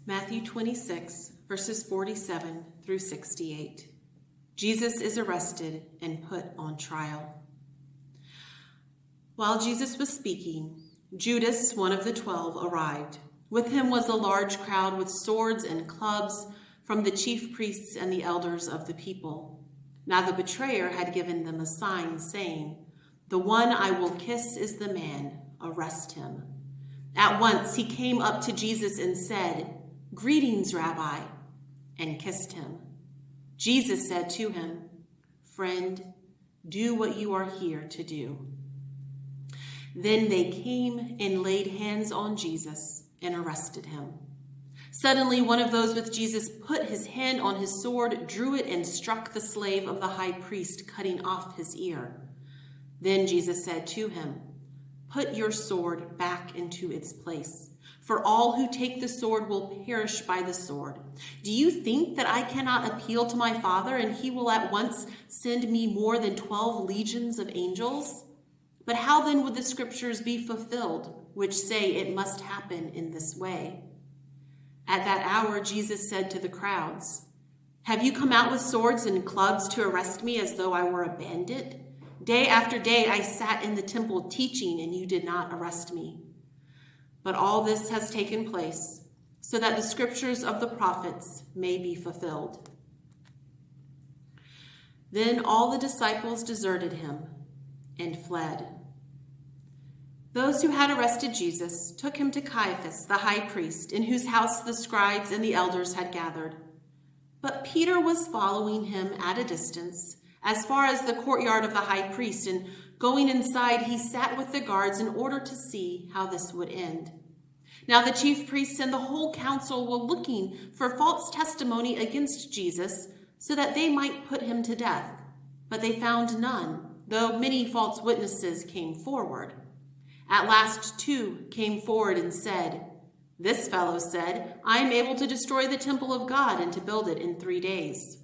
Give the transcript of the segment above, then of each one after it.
Matthew 26, verses 47 through 68. Jesus is arrested and put on trial. While Jesus was speaking, Judas, one of the 12, arrived. With him was a large crowd with swords and clubs from the chief priests and the elders of the people. Now the betrayer had given them a sign, saying, "The one I will kiss is the man. Arrest him." At once he came up to Jesus and said, "Greetings, Rabbi," and kissed him. Jesus said to him, "Friend, do what you are here to do." Then they came and laid hands on Jesus and arrested him. Suddenly, one of those with Jesus put his hand on his sword, drew it, and struck the slave of the high priest, cutting off his ear. Then Jesus said to him, "Put your sword back into its place, for all who take the sword will perish by the sword. Do you think that I cannot appeal to my Father, and he will at once send me more than 12 legions of angels? But how then would the scriptures be fulfilled, which say it must happen in this way?" At that hour, Jesus said to the crowds, "Have you come out with swords and clubs to arrest me as though I were a bandit? Day after day I sat in the temple teaching, and you did not arrest me. But all this has taken place so that the scriptures of the prophets may be fulfilled." Then all the disciples deserted him and fled. Those who had arrested Jesus took him to Caiaphas, the high priest, in whose house the scribes and the elders had gathered. But Peter was following him at a distance, as far as the courtyard of the high priest, and going inside, he sat with the guards in order to see how this would end. Now the chief priests and the whole council were looking for false testimony against Jesus so that they might put him to death. But they found none, though many false witnesses came forward. At last 2 came forward and said, "This fellow said, 'I am able to destroy the temple of God and to build it in 3 days.'"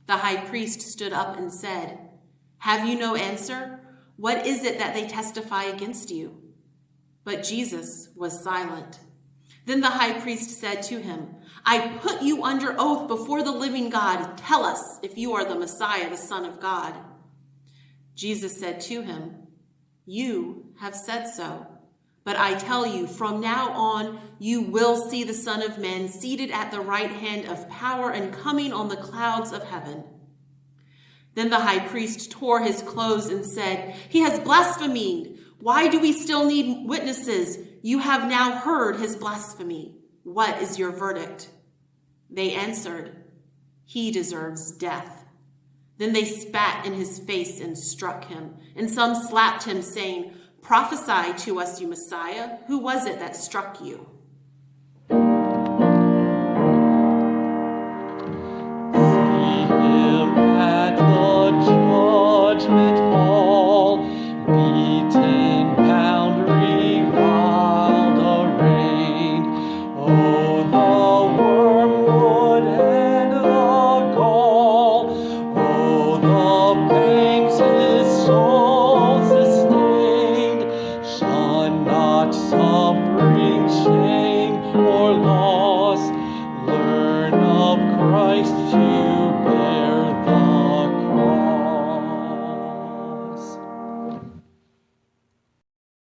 The high priest stood up and said, "Have you no answer? What is it that they testify against you?" But Jesus was silent. Then the high priest said to him, "I put you under oath before the living God. Tell us if you are the Messiah, the Son of God." Jesus said to him, "You have said so. But I tell you, from now on, you will see the Son of Man seated at the right hand of power and coming on the clouds of heaven." Then the high priest tore his clothes and said, "He has blasphemed. Why do we still need witnesses? You have now heard his blasphemy. What is your verdict?" They answered, "He deserves death." Then they spat in his face and struck him, and some slapped him, saying, "Prophesy to us, you Messiah. Who was it that struck you?"